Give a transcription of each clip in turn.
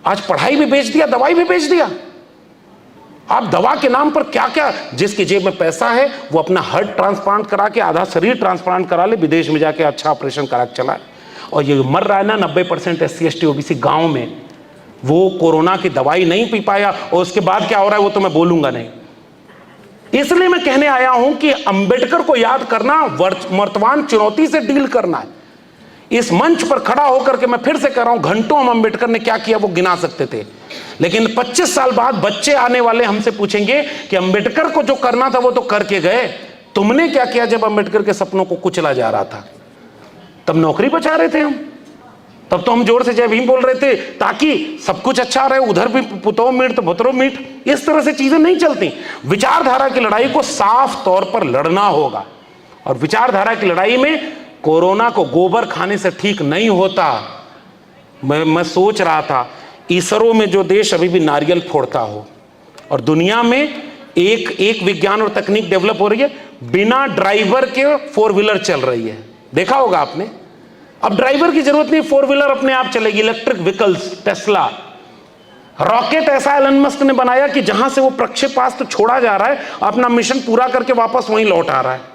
आज पढ़ाई भी बेच दिया, दवाई भी बेच दिया। आप दवा के नाम पर क्या क्या, जिसकी जेब में पैसा है वो अपना हार्ट ट्रांसप्लांट करा के, आधा शरीर ट्रांसप्लांट करा ले, विदेश में जाके अच्छा ऑपरेशन करा के चला है। और ये मर रहा है ना 90% SC ST OBC गांव में, वो कोरोना की दवाई नहीं पी पाया, और उसके बाद क्या हो रहा है वो तो मैं बोलूंगा नहीं। इसलिए मैं कहने आया हूं कि अंबेडकर को याद करना वर्तमान चुनौती से डील करना है। इस मंच पर खड़ा होकर के मैं फिर से कह रहा हूं, घंटों हम अंबेडकर ने क्या किया वो गिना सकते थे, लेकिन 25 साल बाद बच्चे आने वाले हमसे पूछेंगे कि अंबेडकर को जो करना था वो तो करके गए, तुमने क्या किया जब अंबेडकर के सपनों को कुचला जा रहा था? तब नौकरी बचा रहे थे हम, तब तो हम जोर से जय भीम बोल रहे थे ताकि सब कुछ अच्छा रहे, उधर भी पुतो मीट तो भुतरो मीट। इस तरह से चीजें नहीं चलती। विचारधारा की लड़ाई को साफ तौर पर लड़ना होगा, और विचारधारा की लड़ाई में कोरोना को गोबर खाने से ठीक नहीं होता। मैं सोच रहा था, इसरो में जो देश अभी भी नारियल फोड़ता हो, और दुनिया में एक विज्ञान और तकनीक डेवलप हो रही है, बिना ड्राइवर के 4 व्हीलर चल रही है, देखा होगा आपने। अब ड्राइवर की जरूरत नहीं, 4 व्हीलर अपने आप चलेगी, इलेक्ट्रिक व्हीकल्स, टेस्ला। रॉकेट ऐसा एलन मस्क ने बनाया कि जहां से वो प्रक्षेपास्त्र छोड़ा जा रहा है, अपना मिशन पूरा करके वापस वहीं लौट आ रहा है।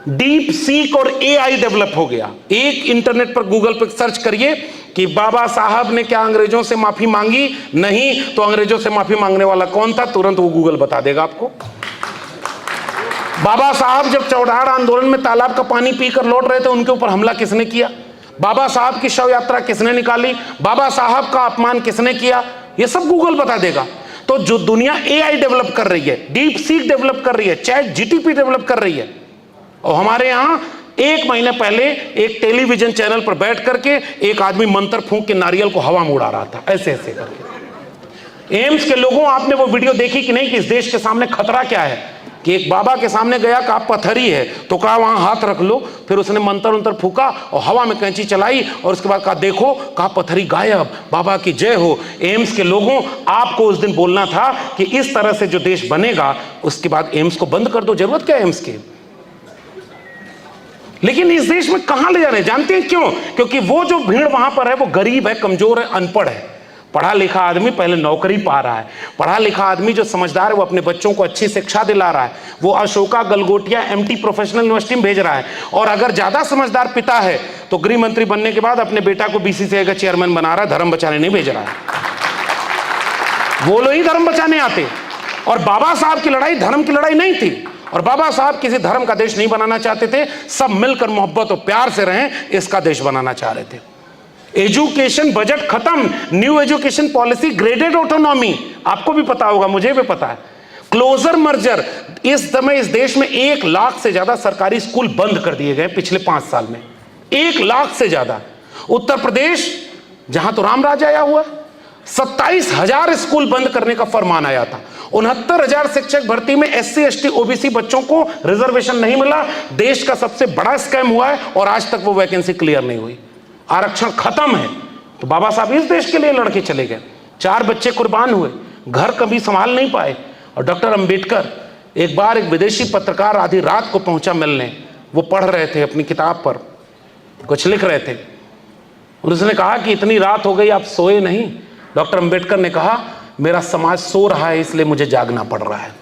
डीप सीक और AI डेवलप हो गया। एक इंटरनेट पर गूगल पर सर्च करिए कि बाबा साहब ने क्या अंग्रेजों से माफी मांगी, नहीं तो अंग्रेजों से माफी मांगने वाला कौन था, तुरंत वो गूगल बता देगा आपको। बाबा साहब जब चौड़ार आंदोलन में तालाब का पानी पीकर लौट रहे थे, उनके ऊपर हमला किसने किया? बाबा साहब की शव यात्रा किसने निकाली? बाबा साहब का अपमान किसने किया? ये सब गूगल बता देगा। तो जो दुनिया AI डेवलप कर रही है, डीप सीक डेवलप कर रही है, चैट GTP डेवलप कर रही है, और हमारे यहां 1 महीने पहले एक टेलीविजन चैनल पर बैठ करके एक आदमी मंत्र फूंक के नारियल को हवा में उड़ा रहा था, ऐसे ऐसे करके। एम्स के लोगों, आपने वो वीडियो देखी कि नहीं, कि इस देश के सामने खतरा क्या है? कि एक बाबा के सामने गया, कहा पत्थरी है, तो कहा वहां हाथ रख लो, फिर उसने मंत्र फूका और हवा में कैंची चलाई, और उसके बाद कहा देखो, कहा पत्थरी गायब, बाबा की जय हो। एम्स के लोगों, आपको उस दिन बोलना था कि इस तरह से जो देश बनेगा, उसके बाद एम्स को बंद कर दो, जरूरत क्या है एम्स की? लेकिन इस देश में कहां ले जा रहे हैं जानते हैं क्यों? क्योंकि वो जो भीड़ वहां पर है वो गरीब है, कमजोर है, अनपढ़ है। पढ़ा लिखा आदमी पहले नौकरी पा रहा है, पढ़ा लिखा आदमी जो समझदार है वो अपने बच्चों को अच्छी शिक्षा दिला रहा है, वो Ashoka Galgotia MT professional university में भेज रहा है। और अगर ज्यादा समझदार पिता है तो गृह मंत्री बनने के बाद अपने बेटा को BCCI का चेयरमैन बना रहा है, धर्म बचाने नहीं भेज रहा है। वो लोग ही धर्म बचाने आते। और बाबा साहब की लड़ाई धर्म की लड़ाई नहीं थी, और बाबा साहब किसी धर्म का देश नहीं बनाना चाहते थे, सब मिलकर मोहब्बत और प्यार से रहें, इसका देश बनाना चाह रहे थे। एजुकेशन बजट खत्म, new education policy, graded autonomy, आपको भी पता होगा, मुझे भी पता है, क्लोजर मर्जर। इस समय इस देश में 1 लाख से ज्यादा सरकारी स्कूल बंद कर दिए गए पिछले 5 साल में, 1 लाख से ज्यादा। उत्तर प्रदेश, जहां तो राम राज आया हुआ, 27,000 स्कूल बंद करने का फरमान आया था। 69,000 शिक्षक भर्ती में SC ST OBC बच्चों को रिजर्वेशन नहीं मिला। देश का सबसे बड़ा स्कैम हुआ है, और आज तक वो वैकेंसी क्लियर नहीं हुई। आरक्षण खत्म है। तो बाबा साहब इस देश के लिए लड़के चले गए, 4 बच्चे कुर्बान हुए, घर कभी संभाल नहीं पाए। और डॉक्टर अंबेडकर, एक बार एक विदेशी पत्रकार आधी रात को पहुंचा मिलने, वो पढ़ रहे थे अपनी किताब पर, कुछ लिख रहे थे, और उसने कहा कि इतनी रात हो गई आप सोए नहीं? डॉक्टर अंबेडकर ने कहा मेरा समाज सो रहा है, इसलिए मुझे जागना पड़ रहा है।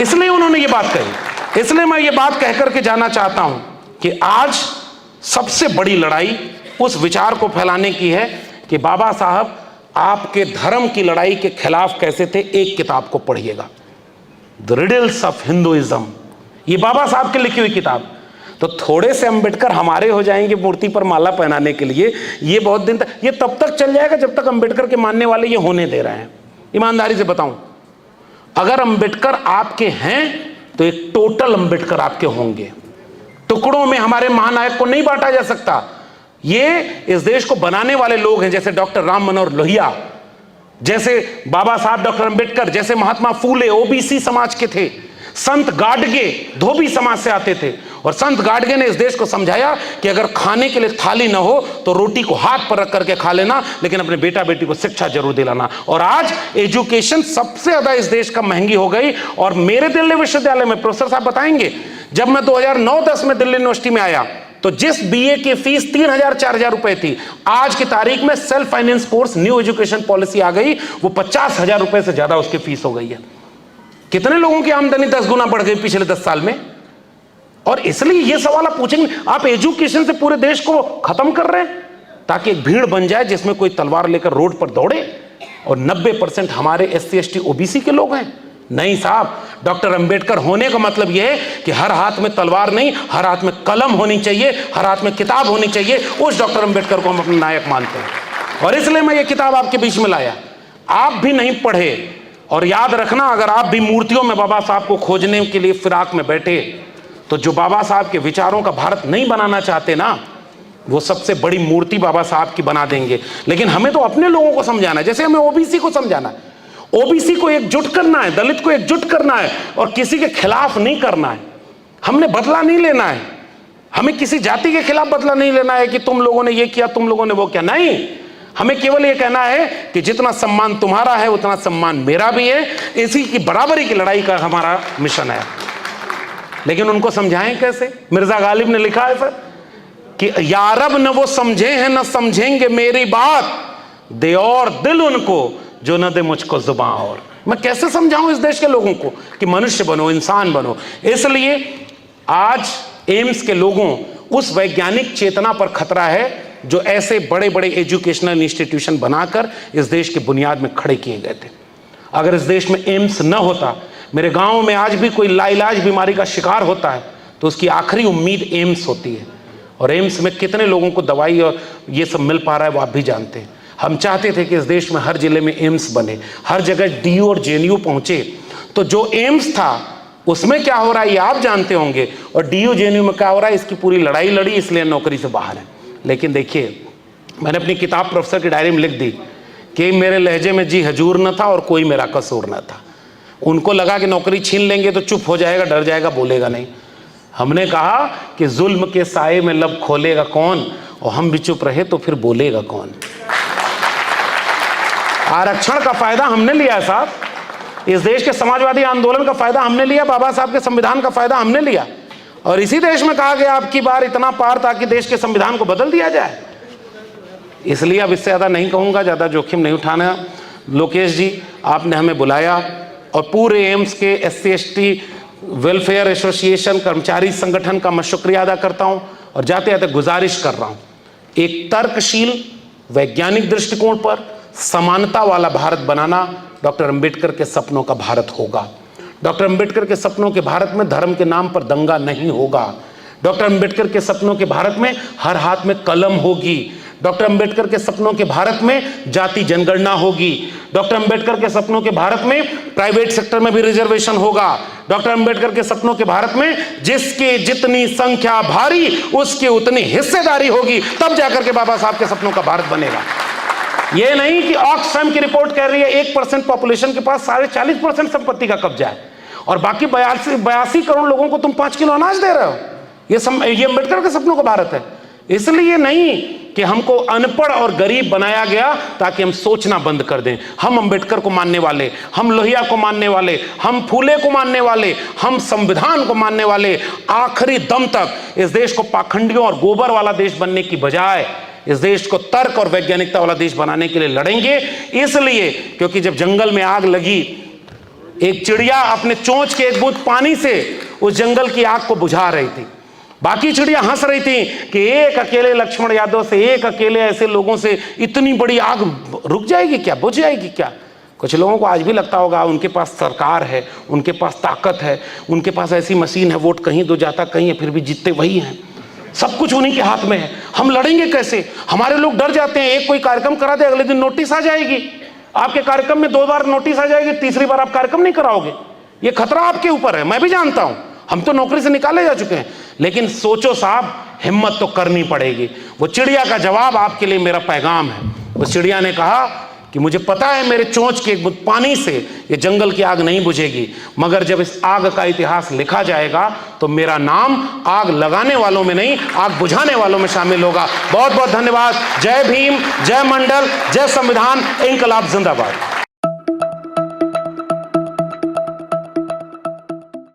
इसलिए उन्होंने ये बात कही। इसलिए मैं ये बात कहकर के जाना चाहता हूं कि आज सबसे बड़ी लड़ाई उस विचार को फैलाने की है कि बाबा साहब आपके धर्म की लड़ाई के खिलाफ कैसे थे। एक किताब को पढ़िएगा, द रिडल्स ऑफ हिंदुइज्म, ये बाबा साहब की लिखी हुई किताब। तो थोड़े से अंबेडकर हमारे हो जाएंगे मूर्ति पर माला पहनाने के लिए, ये बहुत दिन तक, ये तब तक चल जाएगा जब तक अंबेडकर के मानने वाले ये होने दे रहे हैं। ईमानदारी से बताऊं, अगर अंबेडकर आपके हैं तो एक टोटल अंबेडकर आपके होंगे। टुकड़ों में हमारे महानायक को नहीं बांटा जा सकता। ये इस देश को बनाने वाले लोग हैं, जैसे डॉक्टर राम मनोहर लोहिया, जैसे बाबा साहब डॉक्टर अंबेडकर, जैसे महात्मा फूले OBC समाज के थे, संत गाडगे धोबी समाज से आते थे, और संत गाडगे ने इस देश को समझाया कि अगर खाने के लिए थाली ना हो तो रोटी को हाथ पर रख करके खा लेना, लेकिन अपने बेटा बेटी को शिक्षा जरूर दिलाना। और आज एजुकेशन सबसे ज्यादा इस देश का महंगी हो गई। और मेरे दिल्ली विश्वविद्यालय में प्रोफेसर साहब बताएंगे, जब मैं 2009-10 में दिल्ली यूनिवर्सिटी में आया तो जिस बीए की फीस 3,000 4,000 रुपए थी, आज की तारीख में self finance course new education policy आ गई, वो 50,000 रुपए से ज्यादा उसकी फीस हो गई है। कितने लोगों की आमदनी 10 गुना बढ़ गई पिछले 10 साल में। और इसलिए ये सवाल आप पूछेंगे, आप एजुकेशन से पूरे देश को खत्म कर रहे हैं ताकि एक भीड़ बन जाए जिसमें कोई तलवार लेकर रोड पर दौड़े, और 90% हमारे SC ST OBC के लोग हैं। नहीं साहब, डॉक्टर अंबेडकर होने का मतलब यह है कि हर हाथ में तलवार नहीं, हर हाथ में कलम होनी चाहिए, हर हाथ में किताब होनी चाहिए। उस डॉक्टर अंबेडकर को हम अपना नायक मानते हैं, और इसलिए मैं ये किताब आपके बीच में लाया। आप भी नहीं पढ़े, और याद रखना, अगर आप भी मूर्तियों में बाबा साहब को खोजने के लिए फिराक में बैठे, तो जो बाबा साहब के विचारों का भारत नहीं बनाना चाहते ना, वो सबसे बड़ी मूर्ति बाबा साहब की बना देंगे। लेकिन हमें तो अपने लोगों को समझाना है, जैसे हमें OBC को समझाना है, OBC को एकजुट करना है, दलित को एकजुट करना है, और किसी के खिलाफ नहीं करना है। हमने बदला नहीं लेना है, हमें किसी जाति के खिलाफ बदला नहीं लेना है कि तुम लोगों ने ये किया, तुम लोगों ने वो किया। नहीं, हमें केवल ये कहना है कि जितना सम्मान तुम्हारा है उतना सम्मान मेरा भी है, इसी की बराबरी की लड़ाई का हमारा मिशन है। लेकिन उनको समझाएं कैसे? मिर्जा गालिब ने लिखा है सर कि यारब न वो समझे हैं न समझेंगे मेरी बात, दे और दिल उनको जो न दे मुझको जुबां। और मैं कैसे समझाऊं इस देश के लोगों को कि मनुष्य बनो, इंसान बनो। इसलिए आज एम्स के लोगों उस वैज्ञानिक चेतना पर खतरा है जो ऐसे बड़े बड़े एजुकेशनल इंस्टीट्यूशन बनाकर इस देश की बुनियाद में खड़े किए गए थे। अगर इस देश में एम्स न होता, मेरे गांव में आज भी कोई लाइलाज बीमारी का शिकार होता है, तो उसकी आखिरी उम्मीद एम्स होती है। और एम्स में कितने लोगों को दवाई और ये सब मिल पा रहा है वो आप भी जानते हैं। हम चाहते थे कि इस देश में हर जिले में एम्स बने, हर जगह DU और JNU पहुंचे। तो जो एम्स था उसमें क्या हो रहा है ये आप जानते होंगे, और DU JNU में क्या हो रहा है, इसकी पूरी लड़ाई लड़ी, इसलिए नौकरी से बाहर है। लेकिन देखिए, मैंने अपनी किताब प्रोफेसर की डायरी में लिख दी कि मेरे लहजे में जी हजूर न था और कोई मेरा कसूर न था। उनको लगा कि नौकरी छीन लेंगे तो चुप हो जाएगा, डर जाएगा, बोलेगा नहीं। हमने कहा कि जुल्म के साए में लब खोलेगा कौन, और हम भी चुप रहे तो फिर बोलेगा कौन। आरक्षण का फायदा हमने लिया है साहब, इस देश के समाजवादी आंदोलन का फायदा हमने लिया, बाबा साहब के संविधान का फायदा हमने लिया, और इसी देश में कहा गया आपकी बार इतना पार ताकि देश के संविधान को बदल दिया जाए। इसलिए अब इससे ज़्यादा नहीं कहूँगा, ज़्यादा जोखिम नहीं उठाना। लोकेश जी, आपने हमें बुलाया, और पूरे एम्स के SC ST वेलफेयर एसोसिएशन कर्मचारी संगठन का मैं शुक्रिया अदा करता हूं, और जाते जाते गुजारिश कर रहा हूं, एक तर्कशील वैज्ञानिक दृष्टिकोण पर समानता वाला भारत बनाना डॉक्टर अंबेडकर के सपनों का भारत होगा। डॉक्टर अंबेडकर के सपनों के भारत में धर्म के नाम पर दंगा नहीं होगा। डॉक्टर अंबेडकर के सपनों के भारत में हर हाथ में कलम होगी। डॉक्टर अंबेडकर के सपनों के भारत में जाति जनगणना होगी। डॉक्टर अंबेडकर के सपनों के भारत में प्राइवेट सेक्टर में भी रिजर्वेशन होगा। डॉक्टर अंबेडकर के सपनों के भारत में जिसकी जितनी संख्या भारी उसकी उतनी हिस्सेदारी होगी, तब जाकर के बाबा साहब के सपनों का भारत बनेगा। यह नहीं कि ऑक्सफैम की रिपोर्ट कह रही है 1% पॉपुलेशन के पास 40% संपत्ति का कब्जा है, और बाकी 82 करोड़ लोगों को तुम 5 किलो अनाज दे रहे हो। ये अंबेडकर के सपनों का भारत है। इसलिए नहीं कि हमको अनपढ़ और गरीब बनाया गया ताकि हम सोचना बंद कर दें। हम अंबेडकर को मानने वाले, हम लोहिया को मानने वाले, हम फूले को मानने वाले, हम संविधान को मानने वाले आखिरी दम तक इस देश को पाखंडियों और गोबर वाला देश बनने की बजाय इस देश को तर्क और वैज्ञानिकता वाला देश बनाने के लिए लड़ेंगे। इसलिए क्योंकि जब जंगल में आग लगी, एक चिड़िया अपने चोंच के एक बूंद पानी से उस जंगल की आग को बुझा रही थी। बाकी चिड़िया हंस रही थी कि एक अकेले लक्ष्मण यादव से, एक अकेले ऐसे लोगों से इतनी बड़ी आग रुक जाएगी क्या, बुझ जाएगी क्या। कुछ लोगों को आज भी लगता होगा उनके पास सरकार है, उनके पास ताकत है, उनके पास ऐसी मशीन है, वोट कहीं दो जाता कहीं है, फिर भी जीतते वही हैं, सब कुछ उन्हीं के हाथ में है। हम लड़ेंगे कैसे? हमारे लोग डर जाते हैं, एक कोई कार्यक्रम करा दे अगले दिन नोटिस आ जाएगी, आपके कार्यक्रम में 2 बार नोटिस आ जाएगी, तीसरी बार आप कार्यक्रम नहीं कराओगे। ये खतरा आपके ऊपर है, मैं भी जानता हूं, हम तो नौकरी से निकाले जा चुके हैं। लेकिन सोचो साहब, हिम्मत तो करनी पड़ेगी। वो चिड़िया का जवाब आपके लिए मेरा पैगाम है। उस चिड़िया ने कहा कि मुझे पता है मेरे चोंच के एक बूंद पानी से ये जंगल की आग नहीं बुझेगी, मगर जब इस आग का इतिहास लिखा जाएगा तो मेरा नाम आग लगाने वालों में नहीं, आग बुझाने वालों में शामिल होगा। बहुत बहुत धन्यवाद। जय भीम, जय मंडल, जय संविधान, इंकलाब जिंदाबाद।